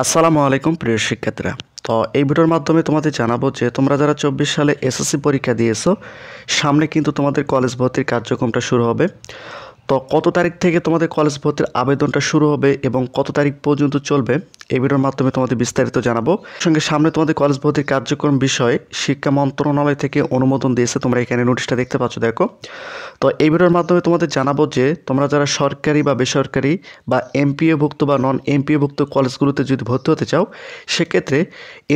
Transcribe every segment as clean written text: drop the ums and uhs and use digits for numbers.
আসসালামু আলাইকুম প্রিয় শিক্ষার্থীরা। তো এই ভিডিওর মাধ্যমে তোমাদের জানাবো যে তোমরা যারা 24 সালে এসএসসি পরীক্ষা দিয়েছো, সামনে কিন্তু তোমাদের কলেজ ভর্তির কার্যক্রমটা শুরু হবে। তো কত তারিখ থেকে তোমাদের কলেজ ভর্তির আবেদনটা শুরু হবে এবং কত তারিখ পর্যন্ত চলবে, এই ভিডিওর মাধ্যমে তোমাদের বিস্তারিত জানাবো। সঙ্গে সামনে তোমাদের কলেজ ভর্তির কার্যক্রম বিষয়ে শিক্ষা মন্ত্রণালয় থেকে অনুমোদন দিয়েছে, তোমরা এখানে নোটিশটা দেখতে পাচ্ছ, দেখো। তো এই ভিডিওর মাধ্যমে তোমাদের জানাবো যে তোমরা যারা সরকারি বা বেসরকারি বা এমপিওভুক্ত বা নন এমপিওভুক্ত কলেজগুলোতে যদি ভর্তি হতে চাও, সেক্ষেত্রে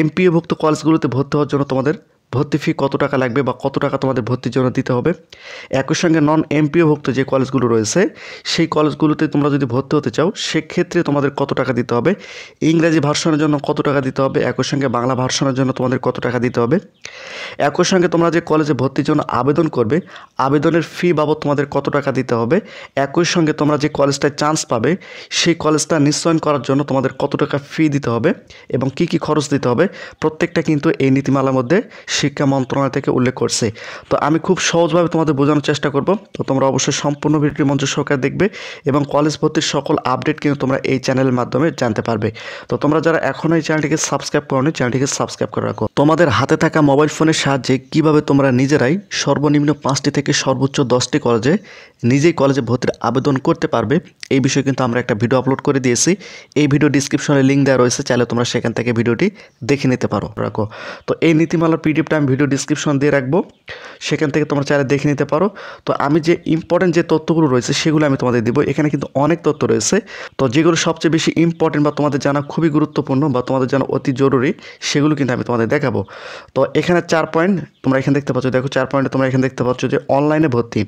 এমপিওভুক্ত কলেজগুলোতে ভর্তি হওয়ার জন্য তোমাদের ভর্তি ফি কত টাকা লাগবে বা কত টাকা তোমাদের ভর্তির জন্য দিতে হবে। একই সঙ্গে নন এমপিওভুক্ত যে কলেজগুলো রয়েছে, সেই কলেজগুলোতে তোমরা যদি ভর্তি হতে চাও, সেক্ষেত্রে তোমাদের কত টাকা দিতে হবে, ইংরেজি ভার্সনের জন্য কত টাকা দিতে হবে, একই সঙ্গে বাংলা ভার্সনের জন্য তোমাদের কত টাকা দিতে হবে। একই সঙ্গে তোমরা যে কলেজে ভর্তির জন্য আবেদন করবে, আবেদনের ফি বাবদ তোমাদের কত টাকা দিতে হবে। একই সঙ্গে তোমরা যে কলেজটায় চান্স পাবে, সেই কলেজটা নিশ্চয়ন করার জন্য তোমাদের কত টাকা ফি দিতে হবে এবং কি কি খরচ দিতে হবে, প্রত্যেকটা কিন্তু এই নীতিমালার মধ্যে শিক্ষা মন্ত্রণালয় থেকে উল্লেখ করছে। তো আমি খুব সহজভাবে তোমাদের বোঝানোর চেষ্টা করব। তো তোমরা অবশ্যই সম্পূর্ণ ভিডিওটি মনোযোগ সহকারে দেখবে এবং কলেজ ভর্তির সকল আপডেট কিন্তু তোমরা এই চ্যানেলের মাধ্যমে জানতে পারবে। তো তোমরা যারা এখনও এই চ্যানেলটিকে সাবস্ক্রাইব করোনি, চ্যানেলটিকে সাবস্ক্রাইব করে রাখো। তোমাদের হাতে থাকা মোবাইল ফোনের সাহায্যে কিভাবে তোমরা নিজেরাই সর্বনিম্ন 5টি থেকে সর্বোচ্চ 10টি কলেজে নিজেই কলেজে ভর্তির আবেদন করতে পারবে, এই বিষয়ে কিন্তু আমরা একটা ভিডিও আপলোড করে দিয়েছি। এই ভিডিও ডিসক্রিপশনে লিঙ্ক দেওয়া রয়েছে, চাইলে তোমরা সেখান থেকে ভিডিওটি দেখে নিতে পারো। রাখো। তো এই নীতিমালার পিডিএফটা আমি ভিডিও ডিসক্রিপশন দিয়ে রাখবো, সেখান থেকে তোমরা চাইলে দেখে নিতে পারো। তো আমি যে ইম্পর্টেন্ট যে তথ্যগুলো রয়েছে সেগুলো আমি তোমাদের দিব। এখানে কিন্তু অনেক তথ্য রয়েছে, তো যেগুলো সবচেয়ে বেশি ইম্পর্টেন্ট বা তোমাদের জানা খুবই গুরুত্বপূর্ণ বা তোমাদের জানা অতি জরুরি, সেগুলো কিন্তু আমি তোমাদের দেখাবো। তো এখানে 4 পয়েন্ট তোমরা এখানে দেখতে পাচ্ছ, দেখো 4 পয়েন্টে তোমরা এখানে দেখতে পাচ্ছ যে অনলাইনে ভর্তি।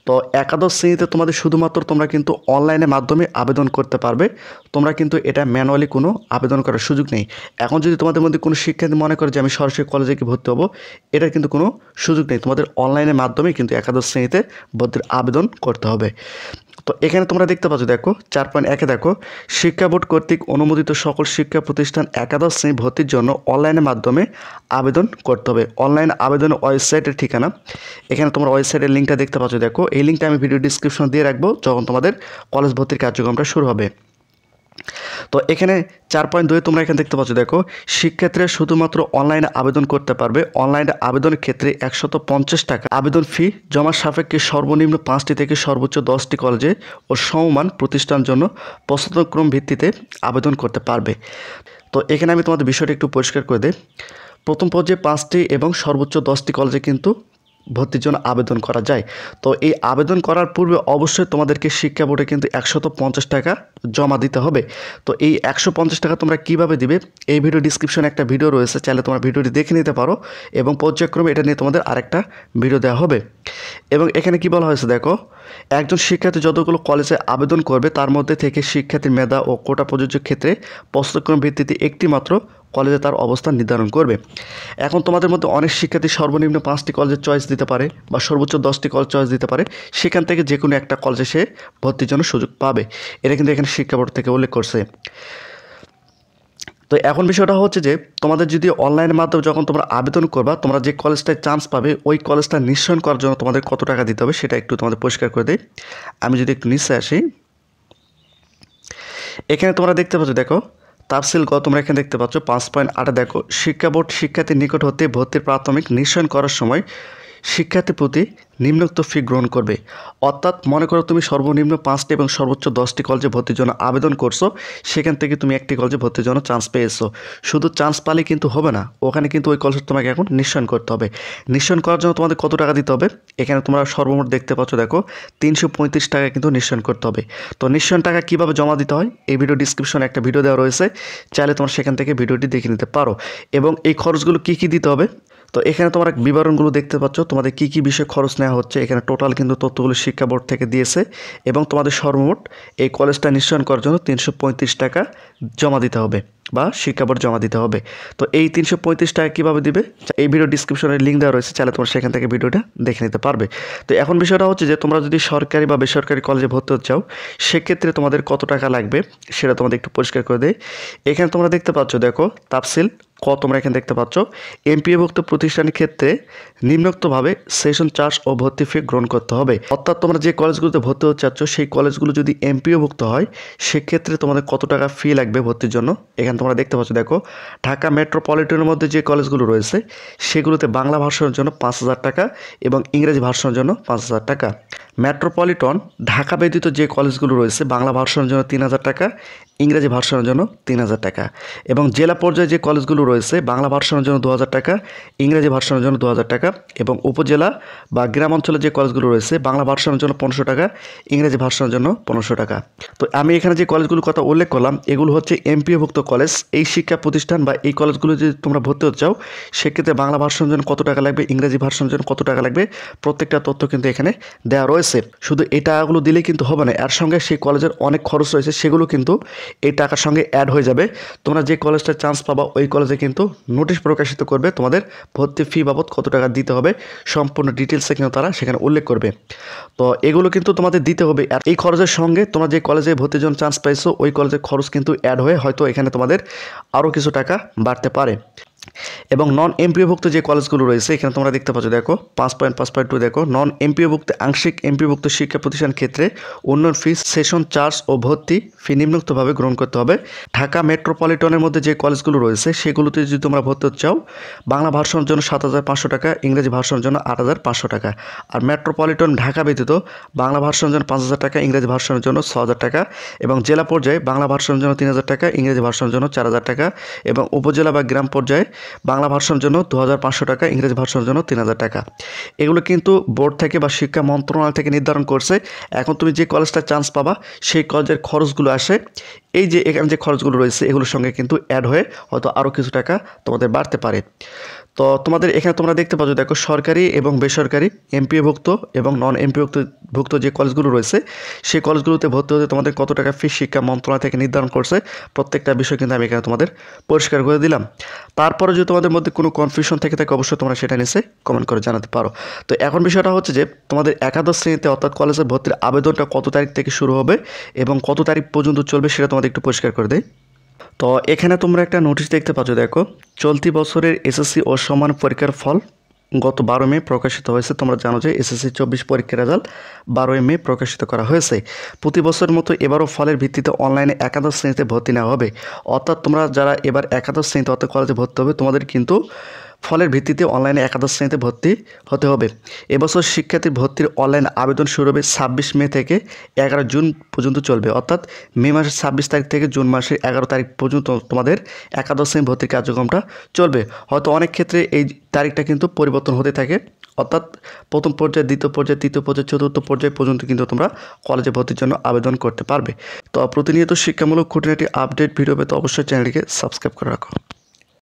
তো একাদশ শ্রেণীতে তোমাদের শুধুমাত্র তোমরা কিন্তু অনলাইনের মাধ্যমে আবেদন করতে পারবে, তোমরা কিন্তু এটা ম্যানুয়ালি কোনো আবেদন করার সুযোগ নেই। এখন যদি তোমাদের মধ্যে কোনো শিক্ষার্থী মনে করে যে আমি সরাসরি কলেজে কি ভর্তি হবো, এটার কিন্তু কোনো সুযোগ নেই। তোমাদের অনলাইনের মাধ্যমে কিন্তু একাদশ শ্রেণীতে ভর্তির আবেদন করতে হবে। তো এখানে তোমরা দেখতে পাচ্ছ, দেখো 4.1-এ দেখো, শিক্ষা বোর্ড কর্তৃক অনুমোদিত সকল শিক্ষা প্রতিষ্ঠান একাদশ শ্রেণী ভর্তির জন্য অনলাইনের মাধ্যমে আবেদন করতে হবে। অনলাইন আবেদনের ওয়েবসাইটের ঠিকানা, এখানে তোমরা ওয়েবসাইটের লিঙ্কটা দেখতে পাচ্ছ, দেখো। এই লিঙ্কটা আমি ভিডিও ডিসক্রিপশন দিয়ে রাখবো যখন তোমাদের কলেজ ভর্তির কার্যক্রমটা শুরু হবে। তো এখানে 4.2 তোমরা এখানে দেখতে পাচ্ছ, দেখো, শিক্ষার্থীরা শুধুমাত্র অনলাইনে আবেদন করতে পারবে। অনলাইনে আবেদনের ক্ষেত্রে 150 টাকা আবেদন ফি জমা সাপেক্ষে সর্বনিম্ন 5টি থেকে সর্বোচ্চ 10টি কলেজে ও সমমান প্রতিষ্ঠানের জন্য পছন্দক্রম ভিত্তিতে আবেদন করতে পারবে। তো এখানে আমি তোমাদের বিষয়টা একটু পরিষ্কার করে দিই। প্রথম পর্যায়ে 5টি এবং সর্বোচ্চ 10টি কলেজে কিন্তু ভর্তির জন্য আবেদন করা যায়। তো এই আবেদন করার পূর্বে অবশ্যই তোমাদেরকে শিক্ষা বোর্ডে কিন্তু 150 টাকা জমা দিতে হবে। তো এই 150 টাকা তোমরা কিভাবে দিবে, এই ভিডিও ডিসক্রিপশনে একটা ভিডিও রয়েছে, চাইলে তোমরা ভিডিওটি দেখে নিতে পারো এবং পর্যায়ক্রমে এটা নিয়ে তোমাদের আরেকটা ভিডিও দেওয়া হবে। এবং এখানে কি বলা হয়েছে, দেখো, একজন শিক্ষার্থী যতগুলো কলেজে আবেদন করবে তার মধ্যে থেকে শিক্ষার্থীর মেধা ও কোটা প্রযোজ্য ক্ষেত্রে পছন্দক্রম ভিত্তিতে একটি মাত্র কলেজে তার অবস্থান নির্ধারণ করবে। এখন তোমাদের মধ্যে অনেক শিক্ষার্থী সর্বনিম্ন 5টি কলেজের চয়েস দিতে পারে বা সর্বোচ্চ 10টি কলেজ চয়েস দিতে পারে, সেখান থেকে যে কোনো একটা কলেজে সে ভর্তির জন্য সুযোগ পাবে। এটা কিন্তু এখানে শিক্ষা বোর্ড থেকে উল্লেখ করছে। তো এখন বিষয়টা হচ্ছে যে তোমাদের যদি অনলাইনের মাধ্যমে যখন তোমরা আবেদন করবা, তোমরা যে কলেজটায় চান্স পাবে ওই কলেজটা নিশ্চয়ন করার জন্য তোমাদের কত টাকা দিতে হবে সেটা একটু তোমাদের পরিষ্কার করে দিই। আমি যদি একটু নিচে আসি, এখানে তোমরা দেখতে পাচ্ছ, দেখো, তাফসিল গ তোমরা এখানে দেখতে পাচ্ছ 5.8-এ দেখো, শিক্ষা বোর্ড শিক্ষার্থীর নিকট হতে ভর্তির প্রাথমিক নিশ্চয়ন করার সময় শিক্ষার্থীর প্রতি নিম্নোক্ত ফি গ্রহণ করবে। অর্থাৎ মনে করো তুমি সর্বনিম্ন 5টি এবং সর্বোচ্চ 10টি কলেজে ভর্তির জন্য আবেদন করছো, সেখান থেকে তুমি একটি কলেজে ভর্তির জন্য চান্স পেয়েছো। শুধু চান্স পালে কিন্তু হবে না, ওখানে কিন্তু ওই কলেজে তোমাকে এখন নিশ্চয়ন করতে হবে। নিশ্চয়ন করার জন্য তোমাদের কত টাকা দিতে হবে, এখানে তোমরা সর্বমোট দেখতে পাচ্ছ, দেখো 335 টাকা কিন্তু নিশ্চয়ন করতে হবে। তো নিশ্চয়ন টাকা কীভাবে জমা দিতে হয়, এই ভিডিও ডিসক্রিপশনে একটা ভিডিও দেওয়া রয়েছে, চাইলে তোমরা সেখান থেকে ভিডিওটি দেখে নিতে পারো। এবং এই খরচগুলো কী কী দিতে হবে, তো এখানে তোমরা বিবরণগুলো দেখতে পাচ্ছ, তোমাদের কী কী বিষয়ে খরচ নেওয়া হচ্ছে। এখানে টোটাল কিন্তু তথ্যগুলো শিক্ষা বোর্ড থেকে দিয়েছে এবং তোমাদের সর্বমোট এই কলেজটা নিশ্চয়ন করার জন্য 335 টাকা জমা দিতে হবে বা শিক্ষা বোর্ড জমা দিতে হবে। তো এই 335 টাকা কীভাবে দিবে, এই ভিডিও ডিসক্রিপশনের লিঙ্ক দেওয়া রয়েছে, চাইলে তোমরা সেখান থেকে ভিডিওটা দেখে নিতে পারবে। তো এখন বিষয়টা হচ্ছে যে তোমরা যদি সরকারি বা বেসরকারি কলেজে ভর্তি হতে চাও, সেক্ষেত্রে তোমাদের কত টাকা লাগবে সেটা তোমাদের একটু পরিষ্কার করে দেয়। এখানে তোমরা দেখতে পাচ্ছ, দেখো, তাফসিল তোমরা এখানে দেখতে পাচ্ছ এমপিওভুক্ত প্রতিষ্ঠানের ক্ষেত্রে নিম্নোক্তভাবে সেশন চার্জ ও ভর্তি ফি গ্রহণ করতে হবে। অর্থাৎ তোমরা যে কলেজগুলোতে ভর্তি হতে চাচ্ছ সেই কলেজগুলো যদি এমপিওভুক্ত হয় সেক্ষেত্রে তোমাদের কত টাকা ফি লাগবে ভর্তির জন্য এখানে তোমরা দেখতে পাচ্ছ। দেখো, ঢাকা মেট্রোপলিটনের মধ্যে যে কলেজগুলো রয়েছে সেগুলোতে বাংলা ভার্সনের জন্য 5,000 টাকা এবং ইংরেজি ভার্সনের জন্য 5,000 টাকা। মেট্রোপলিটন ঢাকা ব্যতীত যে কলেজগুলো রয়েছে বাংলা ভার্সনের জন্য 3,000 টাকা, ইংরেজি ভার্সনের জন্য 3,000 টাকা। এবং জেলা পর্যায়ে যে কলেজগুলো রয়েছে বাংলা ভার্সনের জন্য 2,000 টাকা, ইংরেজি ভার্সনের জন্য 2,000 টাকা। এবং উপজেলা বা গ্রাম অঞ্চলে যে কলেজগুলো রয়েছে বাংলা ভার্সনের জন্য 500 টাকা, ইংরেজি ভার্সনের জন্য 500 টাকা। তো আমি এখানে যে কলেজগুলোর কথা উল্লেখ করলাম এগুলো হচ্ছে এমপিওভুক্ত কলেজ। এই শিক্ষা প্রতিষ্ঠান বা এই কলেজগুলো যদি তোমরা ভর্তি হতে চাও সেক্ষেত্রে বাংলা ভার্সনের জন্য কত টাকা লাগবে, ইংরেজি ভার্সনের জন্য কত টাকা লাগবে, প্রত্যেকটা তথ্য কিন্তু এখানে দেওয়া রয়েছে। শুধু এই টাকাগুলো দিলেই কিন্তু হবে না, এর সঙ্গে সেই কলেজের অনেক খরচ রয়েছে সেগুলো কিন্তু এই টাকার সঙ্গে অ্যাড হয়ে যাবে। তোমরা যে কলেজটা চান্স পাবা ওই কলেজে কিন্তু নোটিশ প্রকাশিত করবে তোমাদের ভর্তি ফি বাবদ কত টাকা দিতে হবে, সম্পূর্ণ ডিটেলসে কিন্তু তারা সেখানে উল্লেখ করবে। তো এগুলো কিন্তু তোমাদের দিতে হবে। আর এই খরচের সঙ্গে তোমরা যে কলেজে ভর্তির জন্য চান্স পাইছো ওই কলেজের খরচ কিন্তু অ্যাড হয়ে হয়তো এখানে তোমাদের আরও কিছু টাকা বাড়তে পারে। এবং নন এমপিওভুক্ত যে কলেজগুলো রয়েছে এখানে তোমরা দেখতে পাচ্ছ, দেখো 5.5.2 দেখো, নন এমপিওভুক্ত আংশিক এমপিওভুক্ত শিক্ষা প্রতিষ্ঠান ক্ষেত্রে উন্নয়ন ফি, সেশন চার্জ ও ভর্তি ফি নিম্নোক্তভাবে গ্রহণ করতে হবে। ঢাকা মেট্রোপলিটনের মধ্যে যে কলেজগুলো রয়েছে সেগুলোতে যদি তোমরা ভর্তি হতে চাও বাংলা ভার্সনের জন্য 7,500 টাকা, ইংরেজি ভার্সনের জন্য 8,500 টাকা। আর মেট্রোপলিটন ঢাকা ব্যতীত বাংলা ভার্সনের জন্য 5,000 টাকা, ইংরেজি ভার্সনের জন্য 6,000 টাকা। এবং জেলা পর্যায়ে বাংলা ভার্সনের জন্য 3,000 টাকা, ইংরেজি ভার্সনের জন্য 4,000 টাকা। এবং উপজেলা বা গ্রাম পর্যায়ে বাংলা ভার্সনের জন্য 2,500 টাকা, ইংরেজি ভার্সনের জন্য 3,000 টাকা। এগুলো কিন্তু বোর্ড থেকে বা শিক্ষা মন্ত্রণালয় থেকে নির্ধারণ করছে। এখন তুমি যে কলেজটা চান্স পাবা সেই কলেজের খরচগুলো আসে এই যে এখানে যে খরচগুলো রয়েছে এগুলোর সঙ্গে কিন্তু অ্যাড হয়ে হয়তো আরও কিছু টাকা তোমাদের বাড়তে পারে। তো তোমাদের এখানে তোমরা দেখতে পাচ্ছ, দেখো সরকারি এবং বেসরকারি এমপিওভুক্ত এবং নন এমপিওভুক্ত যে কলেজগুলো রয়েছে সেই কলেজগুলোতে ভর্তি হতে তোমাদের কত টাকা ফি শিক্ষা মন্ত্রণালয় থেকে নির্ধারণ করছে প্রত্যেকটা বিষয় কিন্তু আমি এখানে তোমাদের পরিষ্কার করে দিলাম। তারপরে যদি তোমাদের মধ্যে কোনো কনফিউশন থেকে থাকে অবশ্যই তোমরা সেটা নিচে কমেন্ট করে জানাতে পারো। তো এখন বিষয়টা হচ্ছে যে তোমাদের একাদশ শ্রেণীতে অর্থাৎ কলেজে ভর্তির আবেদনটা কত তারিখ থেকে শুরু হবে এবং কত তারিখ পর্যন্ত চলবে সেটা তোমাদের একটু পরিষ্কার করে দেয়। তো এখানে তোমরা একটা নোটিশ দেখতে পাচ্ছ, দেখো চলতি বছরের এসএসসি ও সমান পরীক্ষার ফল গত 12 মে প্রকাশিত হয়েছে। তোমরা জানো যে এসএসসি 24 পরীক্ষার রেজাল্ট 12 মে প্রকাশিত করা হয়েছে। প্রতি বছরের মতো এবারও ফলের ভিত্তিতে অনলাইনে একাদশ শ্রেণীতে ভর্তি নেওয়া হবে। অর্থাৎ তোমরা যারা এবার একাদশ শ্রেণীতে অর্থাৎ কলেজে ভর্তি হবে তোমাদের কিন্তু ফলের ভিত্তিতে অনলাইনে একাদশ শ্রেণীতে ভর্তি হতে হবে। এবছর শিক্ষার্থীর ভর্তির অনলাইন আবেদন শুরু হবে 26 মে থেকে 11 জুন পর্যন্ত চলবে। অর্থাৎ মে মাসের 26 তারিখ থেকে জুন মাসের 11 তারিখ পর্যন্ত তোমাদের একাদশ শ্রেণী ভর্তির কার্যক্রমটা চলবে। হয়তো অনেক ক্ষেত্রে এই তারিখটা কিন্তু পরিবর্তন হতে থাকে, অর্থাৎ প্রথম পর্যায়ে, দ্বিতীয় পর্যায়ে, তৃতীয় পর্যায়ে, চতুর্থ পর্যায় পর্যন্ত কিন্তু তোমরা কলেজে ভর্তির জন্য আবেদন করতে পারবে। তো প্রতিনিয়ত শিক্ষামূলক খুঁটিনাটি আপডেট ভিডিও পেতে অবশ্যই চ্যানেলটিকে সাবস্ক্রাইব করে রাখো।